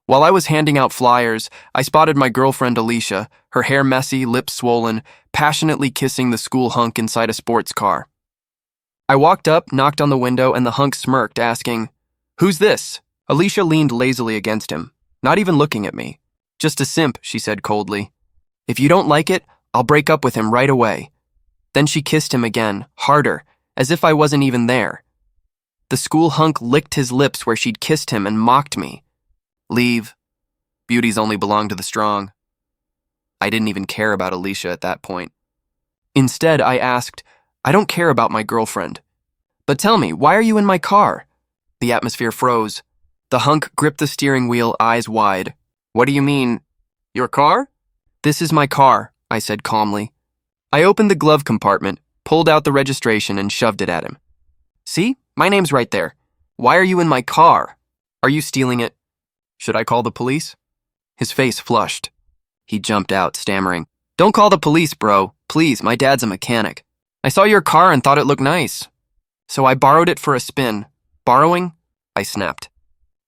While I was handing out flyers, I spotted my girlfriend Alicia, her hair messy, lips swollen, passionately kissing the school hunk inside a sports car. I walked up, knocked on the window, and the hunk smirked, asking, "Who's this?" Alicia leaned lazily against him, not even looking at me. "Just a simp," she said coldly. "If you don't like it, I'll break up with him right away." Then she kissed him again, harder, as if I wasn't even there. The school hunk licked his lips where she'd kissed him and mocked me. Leave. Beauties only belong to the strong. I didn't even care about Alicia at that point. Instead, I asked, "I don't care about my girlfriend. But tell me, why are you in my car?" The atmosphere froze. The hunk gripped the steering wheel, eyes wide. "What do you mean? Your car?" "This is my car," I said calmly. I opened the glove compartment, pulled out the registration, and shoved it at him. "See? My name's right there. Why are you in my car? Are you stealing it? Should I call the police?" His face flushed. He jumped out, stammering, "Don't call the police, bro. Please, my dad's a mechanic. I saw your car and thought it looked nice. So I borrowed it for a spin." "Borrowing?" I snapped.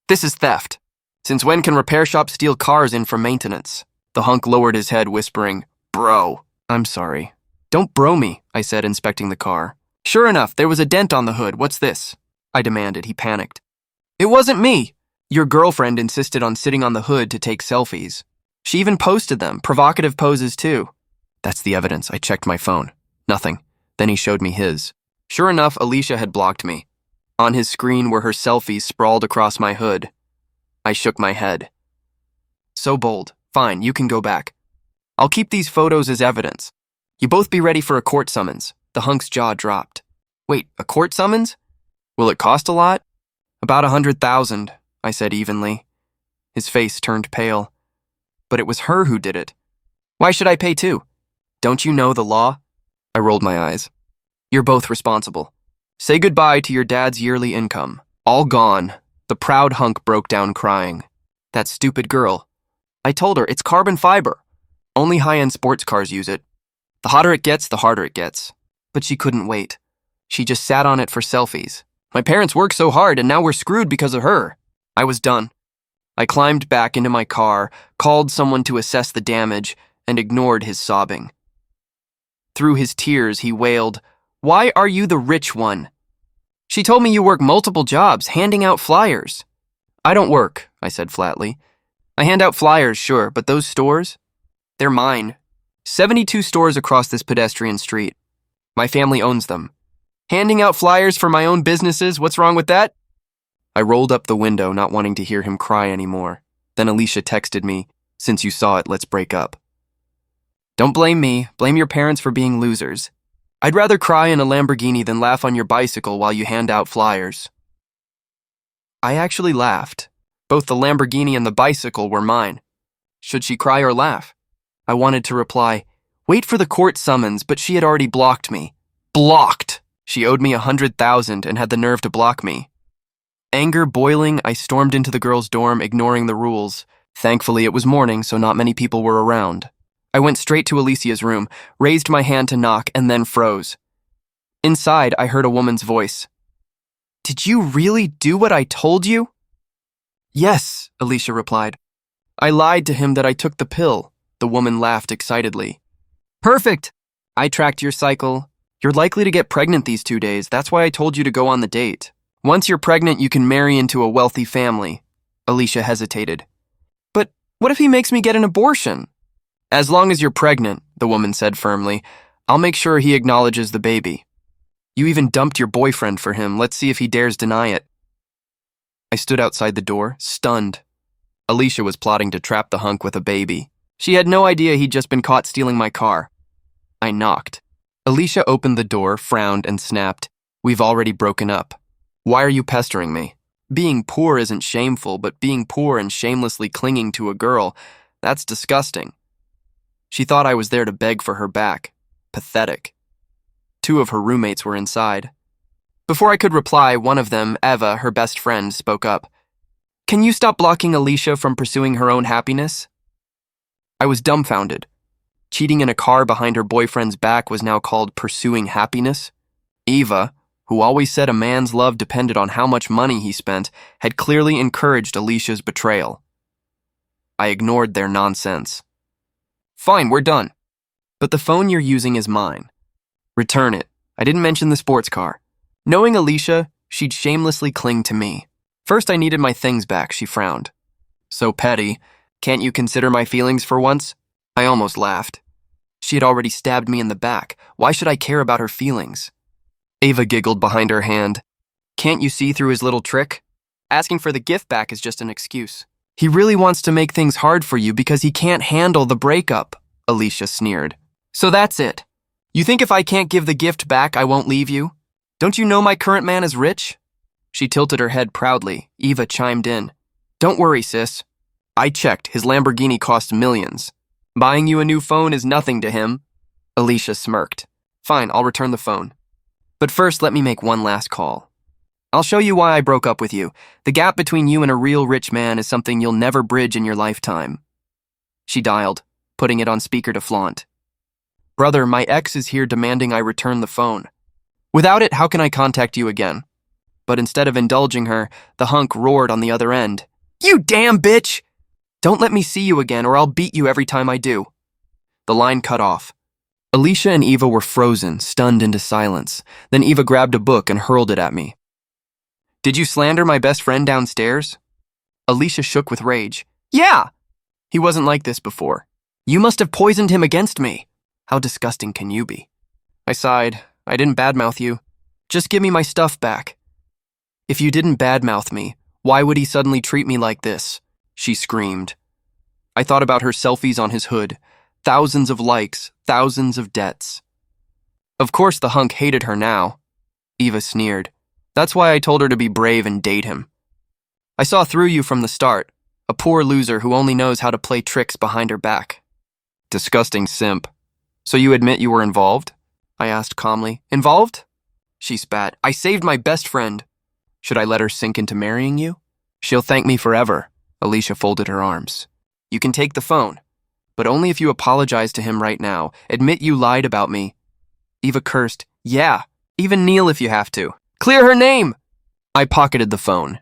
"This is theft. Since when can repair shops steal cars in for maintenance?" The hunk lowered his head, whispering, "Bro." "I'm sorry." "Don't bro me," I said, inspecting the car. "Sure enough, there was a dent on the hood. What's this?" I demanded. He panicked. "It wasn't me. Your girlfriend insisted on sitting on the hood to take selfies. She even posted them, provocative poses too." "That's the evidence." I checked my phone. Nothing. Then he showed me his. Sure enough, Alicia had blocked me. On his screen were her selfies sprawled across my hood. I shook my head. "So bold. Fine, you can go back. I'll keep these photos as evidence. You both be ready for a court summons." The hunk's jaw dropped. "Wait, a court summons? Will it cost a lot?" "About 100,000, I said evenly. His face turned pale. "But it was her who did it. Why should I pay too? Don't you know the law?" I rolled my eyes. "You're both responsible. Say goodbye to your dad's yearly income. All gone." The proud hunk broke down crying. "That stupid girl. I told her it's carbon fiber. Only high-end sports cars use it. The hotter it gets, the harder it gets." But she couldn't wait. She just sat on it for selfies. My parents worked so hard and now we're screwed because of her. I was done. I climbed back into my car, called someone to assess the damage, and ignored his sobbing. Through his tears, he wailed, "Why are you the rich one? She told me you work multiple jobs, handing out flyers." "I don't work," I said flatly. "I hand out flyers, sure, but those stores? They're mine. 72 stores across this pedestrian street. My family owns them. Handing out flyers for my own businesses, what's wrong with that?" I rolled up the window, not wanting to hear him cry anymore. Then Alicia texted me, "Since you saw it, let's break up." "Don't blame me. Blame your parents for being losers. I'd rather cry in a Lamborghini than laugh on your bicycle while you hand out flyers." I actually laughed. Both the Lamborghini and the bicycle were mine. Should she cry or laugh? I wanted to reply, "Wait for the court summons," but she had already blocked me. Blocked! She owed me 100,000 and had the nerve to block me. Anger boiling, I stormed into the girls' dorm, ignoring the rules. Thankfully, it was morning, so not many people were around. I went straight to Alicia's room, raised my hand to knock, and then froze. Inside, I heard a woman's voice. "Did you really do what I told you?" "Yes," Alicia replied. "I lied to him that I took the pill." The woman laughed excitedly. "Perfect! I tracked your cycle. You're likely to get pregnant these 2 days. That's why I told you to go on the date. Once you're pregnant, you can marry into a wealthy family." Alicia hesitated. "But what if he makes me get an abortion?" "As long as you're pregnant," the woman said firmly, "I'll make sure he acknowledges the baby. You even dumped your boyfriend for him. Let's see if he dares deny it." I stood outside the door, stunned. Alicia was plotting to trap the hunk with a baby. She had no idea he'd just been caught stealing my car. I knocked. Alicia opened the door, frowned, and snapped, "We've already broken up. Why are you pestering me? Being poor isn't shameful, but being poor and shamelessly clinging to a girl, that's disgusting." She thought I was there to beg for her back. Pathetic. 2 of her roommates were inside. Before I could reply, one of them, Eva, her best friend, spoke up. "Can you stop blocking Alicia from pursuing her own happiness?" I was dumbfounded. Cheating in a car behind her boyfriend's back was now called pursuing happiness? Eva, who always said a man's love depended on how much money he spent, had clearly encouraged Alicia's betrayal. I ignored their nonsense. Fine, we're done. But the phone you're using is mine. Return it. I didn't mention the sports car. Knowing Alicia, she'd shamelessly cling to me. First, I needed my things back, she frowned. So petty. Can't you consider my feelings for once? I almost laughed. She had already stabbed me in the back. Why should I care about her feelings? Ava giggled behind her hand. Can't you see through his little trick? Asking for the gift back is just an excuse. He really wants to make things hard for you because he can't handle the breakup, Alicia sneered. So that's it. You think if I can't give the gift back, I won't leave you? Don't you know my current man is rich? She tilted her head proudly. Eva chimed in. Don't worry, sis. I checked. His Lamborghini cost millions. Buying you a new phone is nothing to him. Alicia smirked. Fine, I'll return the phone. But first, let me make one last call. I'll show you why I broke up with you. The gap between you and a real rich man is something you'll never bridge in your lifetime. She dialed, putting it on speaker to flaunt. Brother, my ex is here demanding I return the phone. Without it, how can I contact you again? But instead of indulging her, the hunk roared on the other end. You damn bitch! Don't let me see you again or I'll beat you every time I do. The line cut off. Alicia and Eva were frozen, stunned into silence. Then Eva grabbed a book and hurled it at me. Did you slander my best friend downstairs? Alicia shook with rage. Yeah! He wasn't like this before. You must have poisoned him against me. How disgusting can you be? I sighed. I didn't badmouth you. Just give me my stuff back. If you didn't badmouth me, why would he suddenly treat me like this? She screamed. I thought about her selfies on his hood. Thousands of likes, thousands of debts. Of course the hunk hated her now. Eva sneered. That's why I told her to be brave and date him. I saw through you from the start. A poor loser who only knows how to play tricks behind her back. Disgusting simp. So you admit you were involved? I asked calmly. Involved? She spat. I saved my best friend. Should I let her sink into marrying you? She'll thank me forever. Alicia folded her arms. You can take the phone, but only if you apologize to him right now. Admit you lied about me. Eva cursed. Yeah, even kneel if you have to. Clear her name! I pocketed the phone.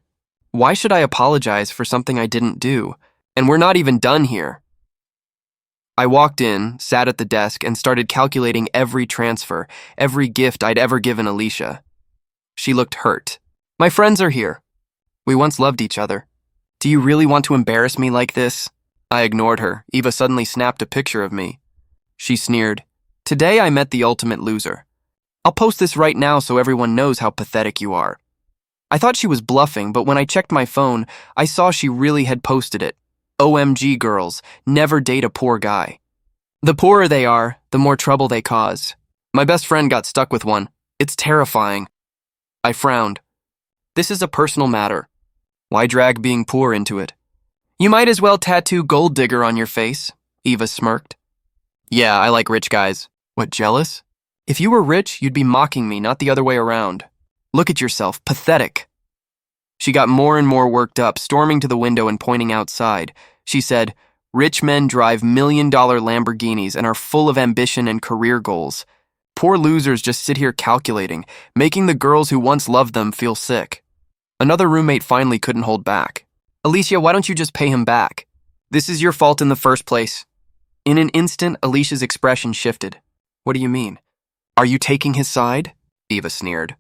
Why should I apologize for something I didn't do? And we're not even done here. I walked in, sat at the desk, and started calculating every transfer, every gift I'd ever given Alicia. She looked hurt. My friends are here. We once loved each other. Do you really want to embarrass me like this? I ignored her. Eva suddenly snapped a picture of me. She sneered. Today I met the ultimate loser. I'll post this right now so everyone knows how pathetic you are. I thought she was bluffing, but when I checked my phone, I saw she really had posted it. OMG girls, never date a poor guy. The poorer they are, the more trouble they cause. My best friend got stuck with one. It's terrifying. I frowned. This is a personal matter. Why drag being poor into it? You might as well tattoo gold digger on your face, Eva smirked. Yeah, I like rich guys. What, jealous? If you were rich, you'd be mocking me, not the other way around. Look at yourself, pathetic. She got more and more worked up, storming to the window and pointing outside. She said, rich men drive $1,000,000 Lamborghinis and are full of ambition and career goals. Poor losers just sit here calculating, making the girls who once loved them feel sick. Another roommate finally couldn't hold back. Alicia, why don't you just pay him back? This is your fault in the first place. In an instant, Alicia's expression shifted. What do you mean? Are you taking his side? Eva sneered.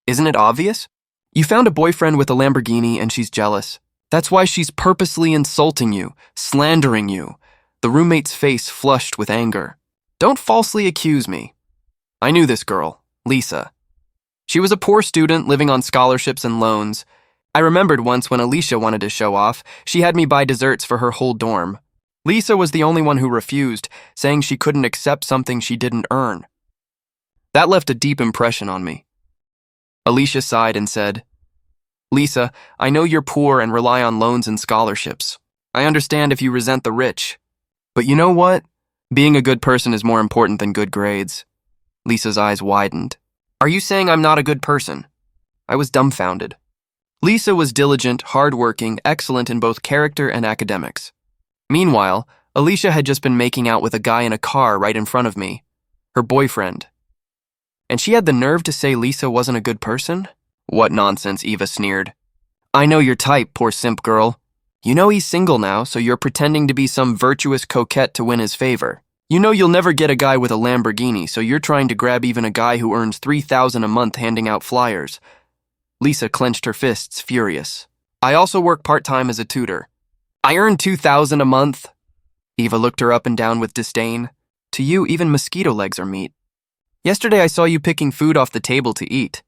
Isn't it obvious? You found a boyfriend with a Lamborghini and she's jealous. That's why she's purposely insulting you, slandering you. The roommate's face flushed with anger. Don't falsely accuse me. I knew this girl, Lisa. She was a poor student living on scholarships and loans. I remembered once when Alicia wanted to show off, she had me buy desserts for her whole dorm. Lisa was the only one who refused, saying she couldn't accept something she didn't earn. That left a deep impression on me. Alicia sighed and said, Lisa, I know you're poor and rely on loans and scholarships. I understand if you resent the rich. But you know what? Being a good person is more important than good grades. Lisa's eyes widened. Are you saying I'm not a good person? I was dumbfounded. Lisa was diligent, hardworking, excellent in both character and academics. Meanwhile, Alicia had just been making out with a guy in a car right in front of me, her boyfriend. And she had the nerve to say Lisa wasn't a good person? What nonsense, Eva sneered. I know your type, poor simp girl. You know he's single now, so you're pretending to be some virtuous coquette to win his favor. You know you'll never get a guy with a Lamborghini, so you're trying to grab even a guy who earns $3,000 a month handing out flyers. Lisa clenched her fists, furious. I also work part-time as a tutor. I earn $2,000 a month. Eva looked her up and down with disdain. To you, even mosquito legs are meat. Yesterday I saw you picking food off the table to eat.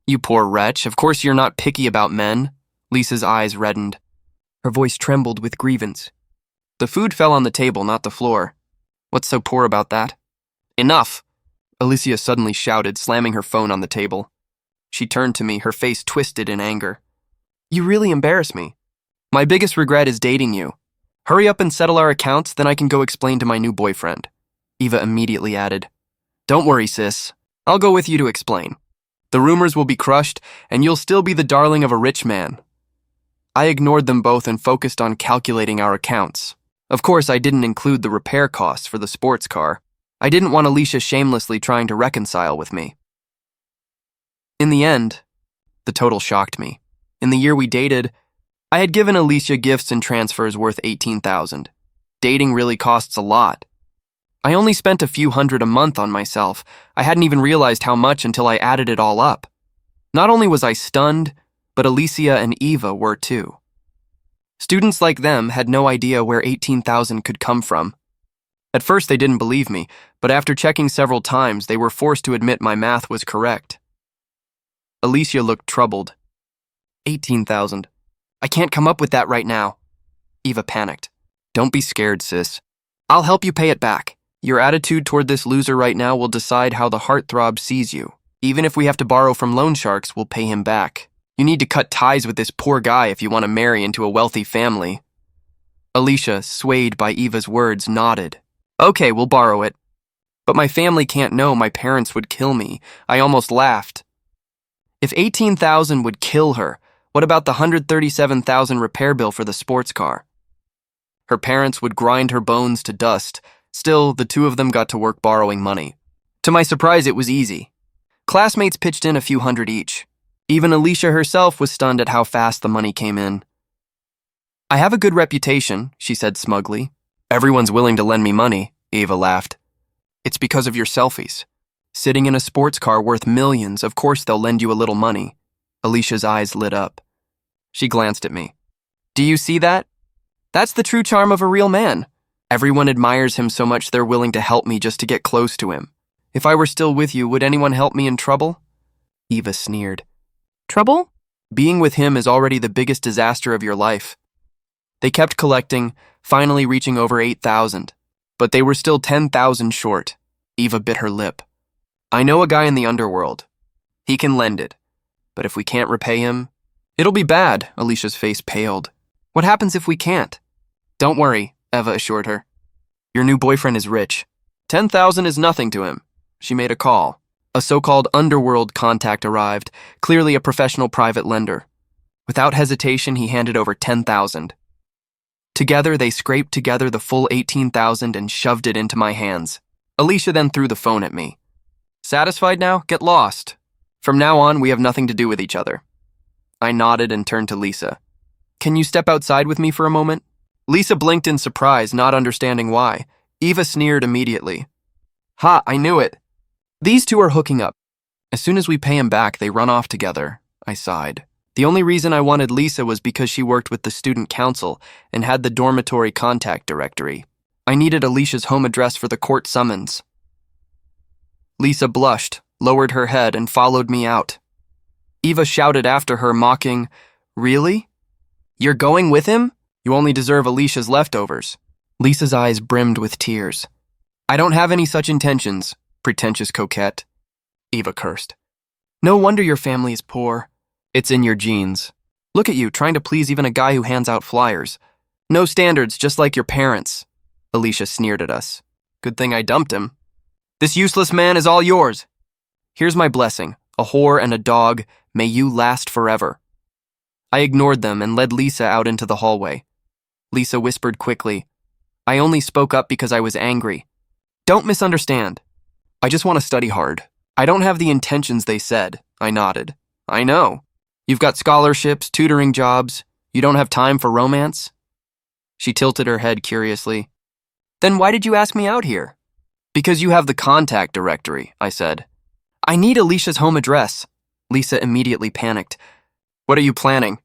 You poor wretch, of course you're not picky about men. Lisa's eyes reddened. Her voice trembled with grievance. The food fell on the table, not the floor. What's so poor about that? Enough! Alicia suddenly shouted, slamming her phone on the table. She turned to me, her face twisted in anger. You really embarrass me. My biggest regret is dating you. Hurry up and settle our accounts, then I can go explain to my new boyfriend. Eva immediately added, Don't worry, sis. I'll go with you to explain. The rumors will be crushed, and you'll still be the darling of a rich man. I ignored them both and focused on calculating our accounts. Of course, I didn't include the repair costs for the sports car. I didn't want Alicia shamelessly trying to reconcile with me. In the end, the total shocked me. In the year we dated, I had given Alicia gifts and transfers worth $18,000. Dating really costs a lot. I only spent a few hundred a month on myself. I hadn't even realized how much until I added it all up. Not only was I stunned, but Alicia and Eva were too. Students like them had no idea where $18,000 could come from. At first they didn't believe me, but after checking several times, they were forced to admit my math was correct. Alicia looked troubled. $18,000. I can't come up with that right now. Eva panicked. Don't be scared, sis. I'll help you pay it back. Your attitude toward this loser right now will decide how the heartthrob sees you. Even if we have to borrow from loan sharks, we'll pay him back. You need to cut ties with this poor guy if you want to marry into a wealthy family. Alicia, swayed by Eva's words, nodded. Okay, we'll borrow it. But my family can't know. My parents would kill me. I almost laughed. If $18,000 would kill her, what about the $137,000 repair bill for the sports car? Her parents would grind her bones to dust. Still, the two of them got to work borrowing money. To my surprise, it was easy. Classmates pitched in a few hundred each. Even Alicia herself was stunned at how fast the money came in. I have a good reputation, she said smugly. Everyone's willing to lend me money, Eva laughed. It's because of your selfies. Sitting in a sports car worth millions, of course they'll lend you a little money. Alicia's eyes lit up. She glanced at me. Do you see that? That's the true charm of a real man. Everyone admires him so much they're willing to help me just to get close to him. If I were still with you, would anyone help me in trouble? Eva sneered. Trouble? Being with him is already the biggest disaster of your life. They kept collecting, finally reaching over $8,000. But they were still $10,000 short. Eva bit her lip. I know a guy in the underworld. He can lend it. But if we can't repay him, it'll be bad, Alicia's face paled. What happens if we can't? Don't worry, Eva assured her. Your new boyfriend is rich. $10,000 is nothing to him. She made a call. A so-called underworld contact arrived, clearly a professional private lender. Without hesitation, he handed over $10,000. Together, they scraped together the full $18,000 and shoved it into my hands. Alicia then threw the phone at me. Satisfied now? Get lost. From now on, we have nothing to do with each other. I nodded and turned to Lisa. Can you step outside with me for a moment? Lisa blinked in surprise, not understanding why. Eva sneered immediately. Ha, I knew it. These two are hooking up. As soon as we pay him back, they run off together. I sighed. The only reason I wanted Lisa was because she worked with the student council and had the dormitory contact directory. I needed Alicia's home address for the court summons. Lisa blushed, lowered her head, and followed me out. Eva shouted after her, mocking, Really? You're going with him? You only deserve Alicia's leftovers. Lisa's eyes brimmed with tears. I don't have any such intentions. Pretentious coquette. Eva cursed. No wonder your family is poor. It's in your genes. Look at you, trying to please even a guy who hands out flyers. No standards, just like your parents. Alicia sneered at us. Good thing I dumped him. This useless man is all yours. Here's my blessing, a whore and a dog. May you last forever. I ignored them and led Lisa out into the hallway. Lisa whispered quickly. I only spoke up because I was angry. Don't misunderstand. I just want to study hard. I don't have the intentions they said. I nodded. I know. You've got scholarships, tutoring jobs. You don't have time for romance? She tilted her head curiously. Then why did you ask me out here? Because you have the contact directory, I said. I need Alicia's home address. Lisa immediately panicked. What are you planning?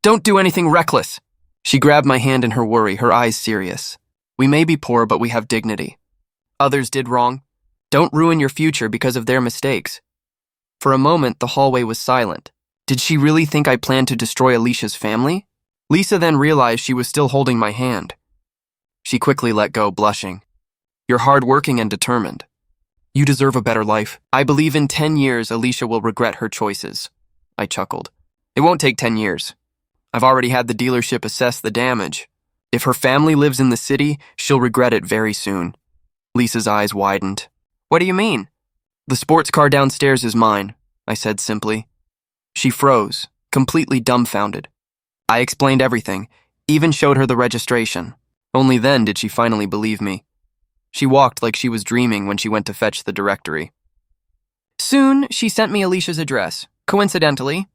Don't do anything reckless. She grabbed my hand in her worry, her eyes serious. We may be poor, but we have dignity. Others did wrong. Don't ruin your future because of their mistakes. For a moment, the hallway was silent. Did she really think I planned to destroy Alicia's family? Lisa then realized she was still holding my hand. She quickly let go, blushing. You're hardworking and determined. You deserve a better life. I believe in 10 years, Alicia will regret her choices. I chuckled. It won't take 10 years. I've already had the dealership assess the damage. If her family lives in the city, she'll regret it very soon. Lisa's eyes widened. What do you mean? The sports car downstairs is mine, I said simply. She froze, completely dumbfounded. I explained everything, even showed her the registration. Only then did she finally believe me. She walked like she was dreaming when she went to fetch the directory. Soon, she sent me Alicia's address. Coincidentally,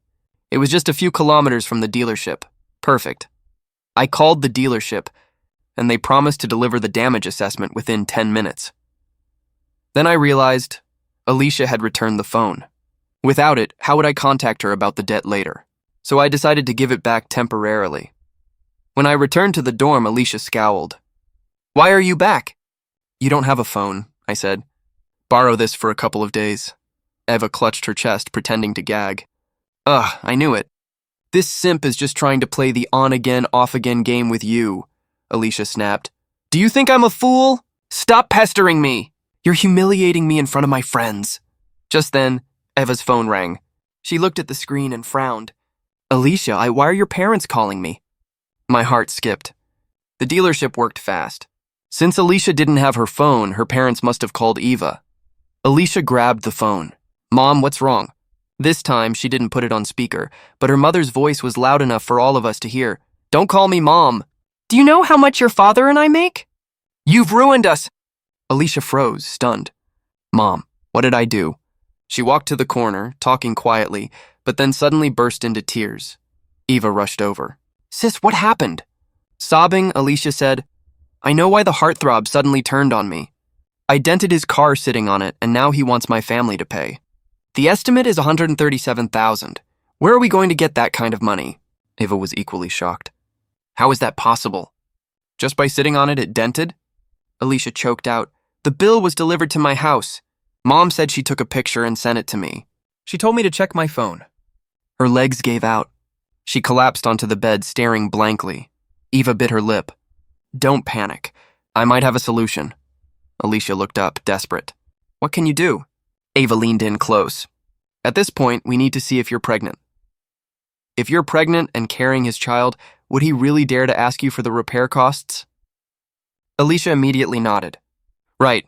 it was just a few kilometers from the dealership. Perfect. I called the dealership, and they promised to deliver the damage assessment within 10 minutes. Then I realized Alicia had returned the phone. Without it, how would I contact her about the debt later? So I decided to give it back temporarily. When I returned to the dorm, Alicia scowled. Why are you back? You don't have a phone, I said. Borrow this for a couple of days. Eva clutched her chest, pretending to gag. Ugh, I knew it. This simp is just trying to play the on-again, off-again game with you, Alicia snapped. Do you think I'm a fool? Stop pestering me. You're humiliating me in front of my friends. Just then, Eva's phone rang. She looked at the screen and frowned. Alicia, why are your parents calling me? My heart skipped. The dealership worked fast. Since Alicia didn't have her phone, her parents must have called Eva. Alicia grabbed the phone. Mom, what's wrong? This time, she didn't put it on speaker, but her mother's voice was loud enough for all of us to hear. Don't call me Mom. Do you know how much your father and I make? You've ruined us. Alicia froze, stunned. Mom, what did I do? She walked to the corner, talking quietly, but then suddenly burst into tears. Eva rushed over. Sis, what happened? Sobbing, Alicia said, I know why the heartthrob suddenly turned on me. I dented his car sitting on it, and now he wants my family to pay. The estimate is $137,000. Where are we going to get that kind of money? Eva was equally shocked. How is that possible? Just by sitting on it, it dented? Alicia choked out. The bill was delivered to my house. Mom said she took a picture and sent it to me. She told me to check my phone. Her legs gave out. She collapsed onto the bed, staring blankly. Eva bit her lip. Don't panic. I might have a solution. Alicia looked up, desperate. What can you do? Eva leaned in close. At this point, we need to see if you're pregnant. If you're pregnant and carrying his child, would he really dare to ask you for the repair costs? Alicia immediately nodded. Right.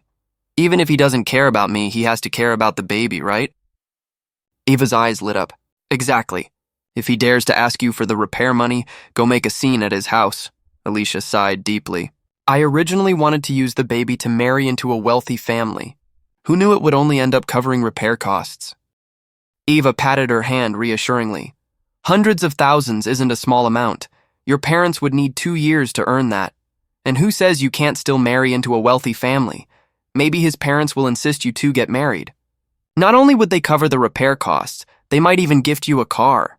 Even if he doesn't care about me, he has to care about the baby, right? Eva's eyes lit up. Exactly. If he dares to ask you for the repair money, go make a scene at his house. Alicia sighed deeply. I originally wanted to use the baby to marry into a wealthy family. Who knew it would only end up covering repair costs? Eva patted her hand reassuringly. Hundreds of thousands isn't a small amount. Your parents would need 2 years to earn that. And who says you can't still marry into a wealthy family? Maybe his parents will insist you two get married. Not only would they cover the repair costs, they might even gift you a car.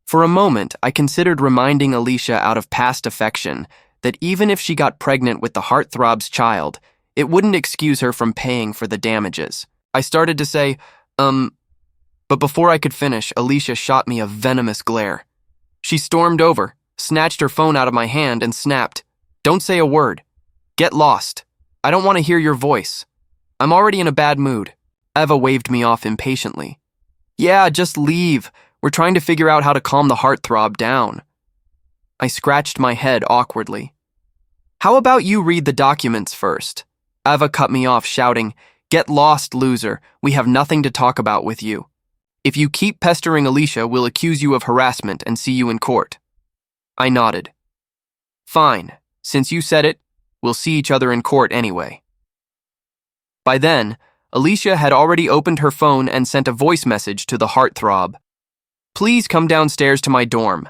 For a moment, I considered reminding Alicia out of past affection that even if she got pregnant with the heartthrob's child, it wouldn't excuse her from paying for the damages. I started to say, but before I could finish, Alicia shot me a venomous glare. She stormed over, snatched her phone out of my hand, and snapped, Don't say a word. Get lost. I don't want to hear your voice. I'm already in a bad mood. Eva waved me off impatiently. Yeah, just leave. We're trying to figure out how to calm the heartthrob down. I scratched my head awkwardly. How about you read the documents first? Eva cut me off, shouting, Get lost, loser. We have nothing to talk about with you. If you keep pestering Alicia, we'll accuse you of harassment and see you in court. I nodded. Fine. Since you said it, we'll see each other in court anyway. By then, Alicia had already opened her phone and sent a voice message to the heartthrob. Please come downstairs to my dorm.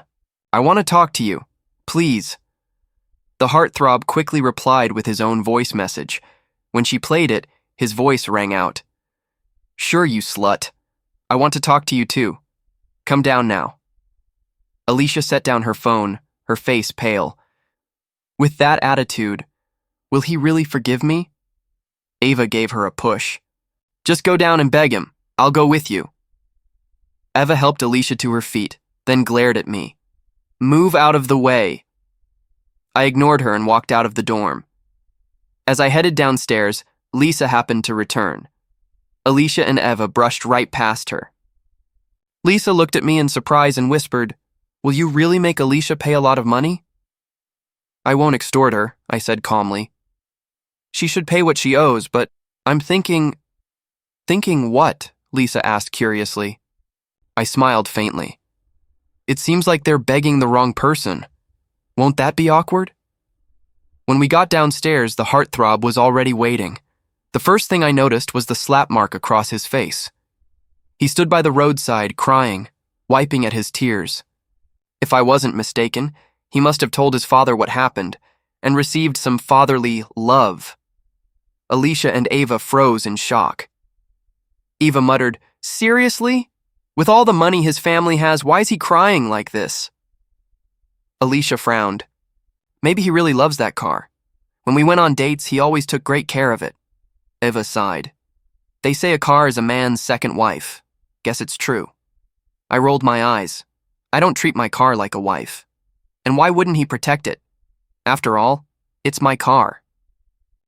I want to talk to you. Please. The heartthrob quickly replied with his own voice message. When she played it, his voice rang out. Sure, you slut. I want to talk to you too. Come down now. Alicia set down her phone, her face pale. With that attitude, will he really forgive me? Ava gave her a push. Just go down and beg him. I'll go with you. Eva helped Alicia to her feet, then glared at me. Move out of the way. I ignored her and walked out of the dorm. As I headed downstairs, Lisa happened to return. Alicia and Eva brushed right past her. Lisa looked at me in surprise and whispered, Will you really make Alicia pay a lot of money? I won't extort her, I said calmly. She should pay what she owes, but I'm thinking... Thinking what? Lisa asked curiously. I smiled faintly. It seems like they're begging the wrong person. Won't that be awkward? When we got downstairs, the heartthrob was already waiting. The first thing I noticed was the slap mark across his face. He stood by the roadside, crying, wiping at his tears. If I wasn't mistaken, he must have told his father what happened and received some fatherly love. Alicia and Ava froze in shock. Eva muttered, Seriously? With all the money his family has, why is he crying like this? Alicia frowned. Maybe he really loves that car. When we went on dates, he always took great care of it. Eva sighed. They say a car is a man's second wife. Guess it's true. I rolled my eyes. I don't treat my car like a wife. And why wouldn't he protect it? After all, it's my car.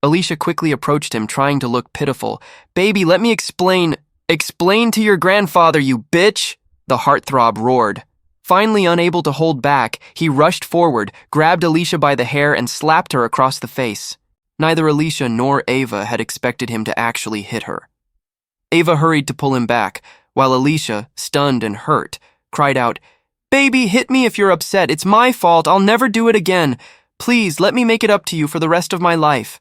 Alicia quickly approached him, trying to look pitiful. Baby, let me explain. Explain to your grandfather, you bitch! The heartthrob roared. Finally unable to hold back, he rushed forward, grabbed Alicia by the hair, and slapped her across the face. Neither Alicia nor Ava had expected him to actually hit her. Ava hurried to pull him back, while Alicia, stunned and hurt, cried out, Baby, hit me if you're upset. It's my fault. I'll never do it again. Please, let me make it up to you for the rest of my life.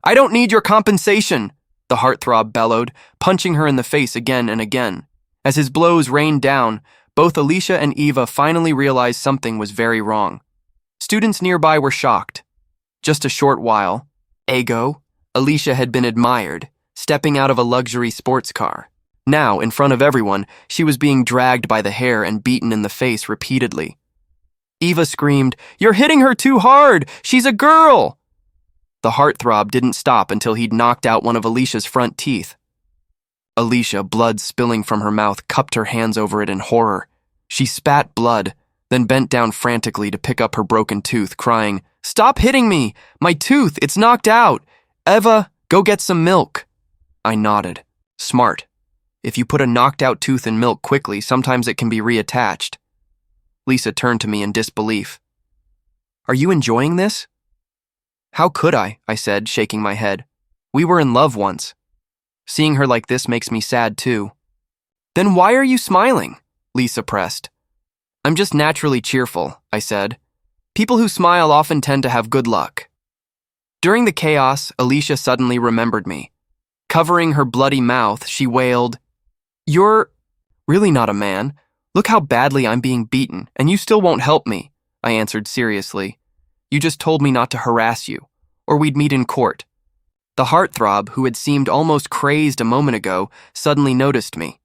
I don't need your compensation, the heartthrob bellowed, punching her in the face again and again. As his blows rained down, both Alicia and Eva finally realized something was very wrong. Students nearby were shocked. Just a short while, Alicia had been admired, stepping out of a luxury sports car. Now, in front of everyone, she was being dragged by the hair and beaten in the face repeatedly. Eva screamed, You're hitting her too hard! She's a girl! The heartthrob didn't stop until he'd knocked out one of Alicia's front teeth. Alicia, blood spilling from her mouth, cupped her hands over it in horror. She spat blood, then bent down frantically to pick up her broken tooth, crying, Stop hitting me! My tooth, it's knocked out! Eva, go get some milk. I nodded. Smart. If you put a knocked-out tooth in milk quickly, sometimes it can be reattached. Lisa turned to me in disbelief. Are you enjoying this? How could I said, shaking my head. We were in love once. Seeing her like this makes me sad too. Then why are you smiling? Lisa pressed. I'm just naturally cheerful, I said. People who smile often tend to have good luck. During the chaos, Alicia suddenly remembered me. Covering her bloody mouth, she wailed, You're really not a man. Look how badly I'm being beaten, and you still won't help me, I answered seriously. You just told me not to harass you, or we'd meet in court. The heartthrob, who had seemed almost crazed a moment ago, suddenly noticed me.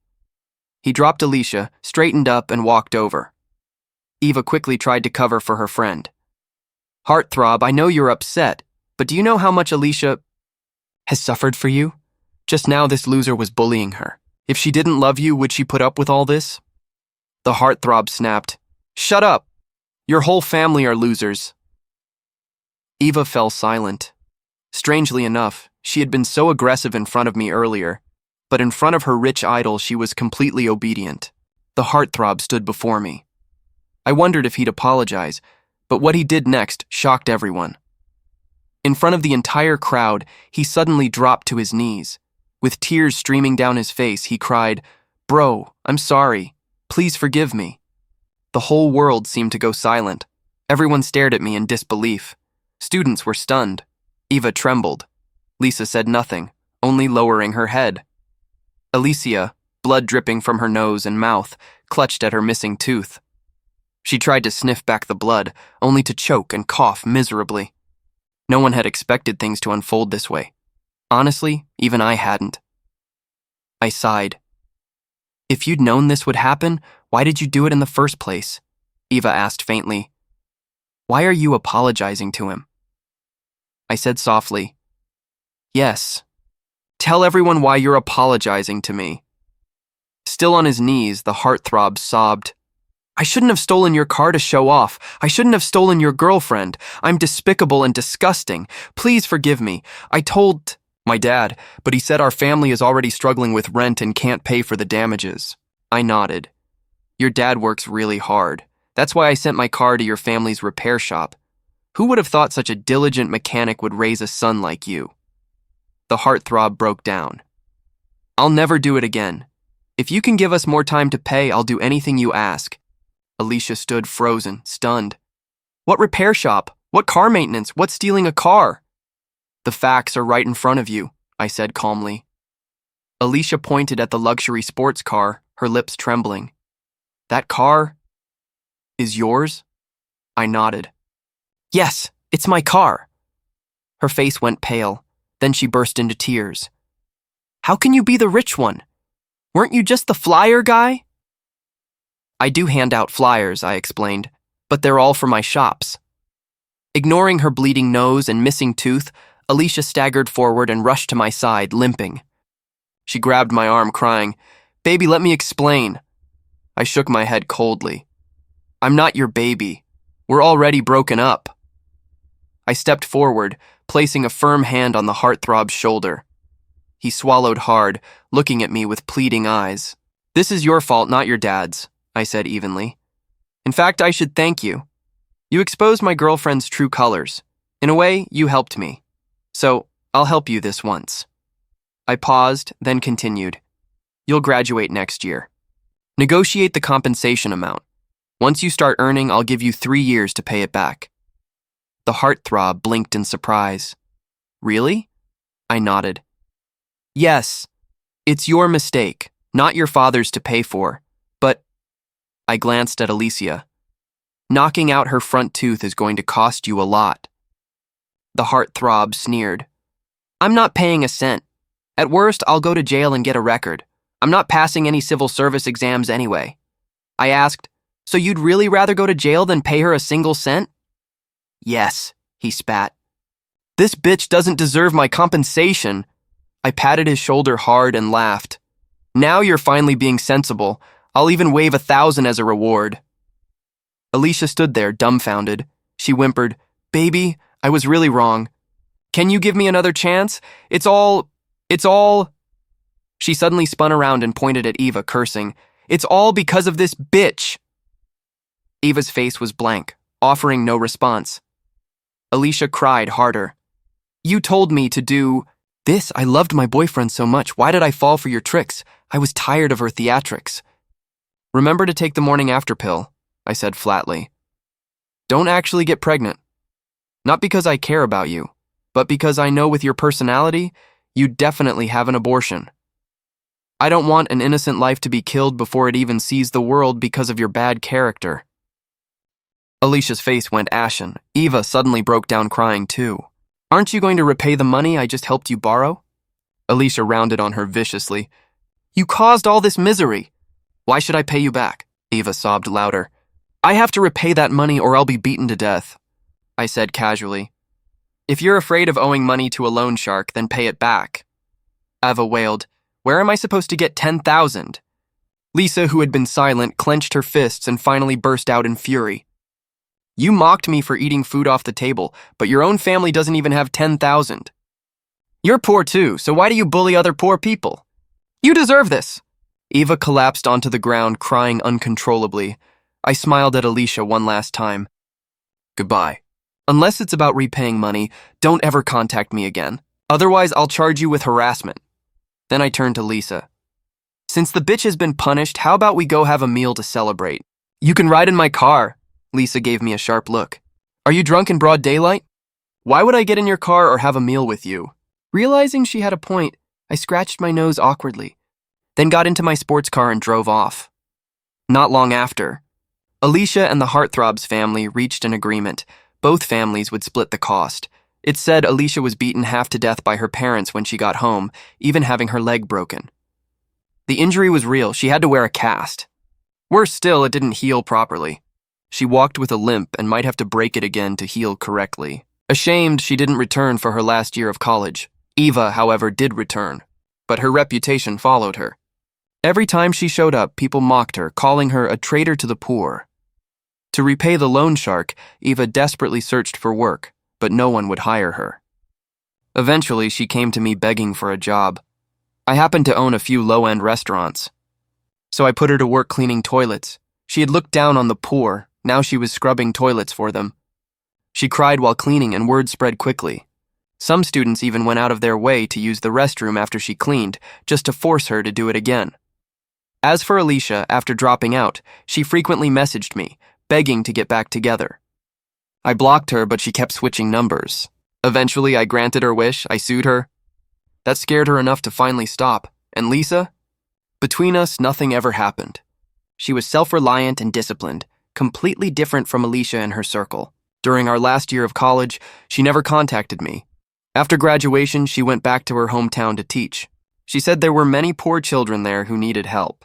He dropped Alicia, straightened up, and walked over. Eva quickly tried to cover for her friend. Heartthrob, I know you're upset, but do you know how much Alicia has suffered for you? Just now this loser was bullying her. If she didn't love you, would she put up with all this? The heartthrob snapped. Shut up! Your whole family are losers. Eva fell silent. Strangely enough, she had been so aggressive in front of me earlier, but in front of her rich idol she was completely obedient. The heartthrob stood before me. I wondered if he'd apologize, but what he did next shocked everyone. In front of the entire crowd, he suddenly dropped to his knees. With tears streaming down his face, he cried, Bro, I'm sorry. Please forgive me. The whole world seemed to go silent. Everyone stared at me in disbelief. Students were stunned. Eva trembled. Lisa said nothing, only lowering her head. Alicia, blood dripping from her nose and mouth, clutched at her missing tooth. She tried to sniff back the blood, only to choke and cough miserably. No one had expected things to unfold this way. Honestly, even I hadn't. I sighed. If you'd known this would happen, why did you do it in the first place? Eva asked faintly. Why are you apologizing to him? I said softly, yes. Tell everyone why you're apologizing to me. Still on his knees, the heartthrob sobbed. I shouldn't have stolen your car to show off. I shouldn't have stolen your girlfriend. I'm despicable and disgusting. Please forgive me. I told my dad, but he said our family is already struggling with rent and can't pay for the damages. I nodded. Your dad works really hard. That's why I sent my car to your family's repair shop. Who would have thought such a diligent mechanic would raise a son like you? The heartthrob broke down. I'll never do it again. If you can give us more time to pay, I'll do anything you ask. Alicia stood frozen, stunned. What repair shop? What car maintenance? What's stealing a car? The facts are right in front of you, I said calmly. Alicia pointed at the luxury sports car, her lips trembling. That car is yours? I nodded. Yes, it's my car. Her face went pale. Then she burst into tears. How can you be the rich one? Weren't you just the flyer guy? I do hand out flyers, I explained, but they're all for my shops. Ignoring her bleeding nose and missing tooth, Alicia staggered forward and rushed to my side, limping. She grabbed my arm, crying, Baby, let me explain. I shook my head coldly. I'm not your baby. We're already broken up. I stepped forward, placing a firm hand on the heartthrob's shoulder. He swallowed hard, looking at me with pleading eyes. This is your fault, not your dad's, I said evenly. In fact, I should thank you. You exposed my girlfriend's true colors. In a way, you helped me. So, I'll help you this once. I paused, then continued. You'll graduate next year. Negotiate the compensation amount. Once you start earning, I'll give you 3 years to pay it back. The heartthrob blinked in surprise. Really? I nodded. Yes, it's your mistake, not your father's to pay for, but I glanced at Alicia. Knocking out her front tooth is going to cost you a lot. The heartthrob sneered. I'm not paying a cent. At worst, I'll go to jail and get a record. I'm not passing any civil service exams anyway. I asked, so you'd really rather go to jail than pay her a single cent? Yes, he spat. This bitch doesn't deserve my compensation. I patted his shoulder hard and laughed. Now you're finally being sensible. I'll even waive 1,000 as a reward. Alicia stood there, dumbfounded. She whimpered, Baby, I was really wrong. Can you give me another chance? It's all... She suddenly spun around and pointed at Eva, cursing. It's all because of this bitch. Eva's face was blank, offering no response. Alicia cried harder. You told me to do this. I loved my boyfriend so much. Why did I fall for your tricks? I was tired of her theatrics. Remember to take the morning after pill, I said flatly. Don't actually get pregnant. Not because I care about you, but because I know with your personality, you'd definitely have an abortion. I don't want an innocent life to be killed before it even sees the world because of your bad character. Alicia's face went ashen. Eva suddenly broke down crying too. Aren't you going to repay the money I just helped you borrow? Alicia rounded on her viciously. You caused all this misery. Why should I pay you back? Eva sobbed louder. I have to repay that money or I'll be beaten to death, I said casually. If you're afraid of owing money to a loan shark, then pay it back. Eva wailed. Where am I supposed to get 10,000? Lisa, who had been silent, clenched her fists and finally burst out in fury. You mocked me for eating food off the table, but your own family doesn't even have 10,000. You're poor too, so why do you bully other poor people? You deserve this. Eva collapsed onto the ground, crying uncontrollably. I smiled at Alicia one last time. Goodbye. Unless it's about repaying money, don't ever contact me again. Otherwise, I'll charge you with harassment. Then I turned to Lisa. Since the bitch has been punished, how about we go have a meal to celebrate? You can ride in my car. Lisa gave me a sharp look. Are you drunk in broad daylight? Why would I get in your car or have a meal with you? Realizing she had a point, I scratched my nose awkwardly, then got into my sports car and drove off. Not long after, Alicia and the Heartthrob's family reached an agreement. Both families would split the cost. It said Alicia was beaten half to death by her parents when she got home, even having her leg broken. The injury was real. She had to wear a cast. Worse still, it didn't heal properly. She walked with a limp and might have to break it again to heal correctly. Ashamed, she didn't return for her last year of college. Eva, however, did return, but her reputation followed her. Every time she showed up, people mocked her, calling her a traitor to the poor. To repay the loan shark, Eva desperately searched for work, but no one would hire her. Eventually, she came to me begging for a job. I happened to own a few low-end restaurants, so I put her to work cleaning toilets. She had looked down on the poor. Now she was scrubbing toilets for them. She cried while cleaning, and word spread quickly. Some students even went out of their way to use the restroom after she cleaned, just to force her to do it again. As for Alicia, after dropping out, she frequently messaged me, begging to get back together. I blocked her, but she kept switching numbers. Eventually, I granted her wish. I sued her. That scared her enough to finally stop. And Lisa? Between us, nothing ever happened. She was self-reliant and disciplined, completely different from Alicia and her circle. During our last year of college, she never contacted me. After graduation, she went back to her hometown to teach. She said there were many poor children there who needed help.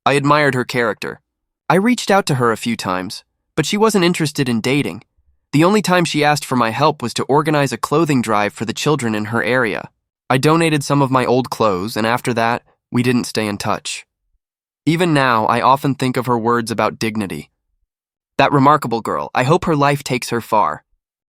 I admired her character. I reached out to her a few times, but she wasn't interested in dating. The only time she asked for my help was to organize a clothing drive for the children in her area. I donated some of my old clothes, and after that, we didn't stay in touch. Even now, I often think of her words about dignity. That remarkable girl, I hope her life takes her far.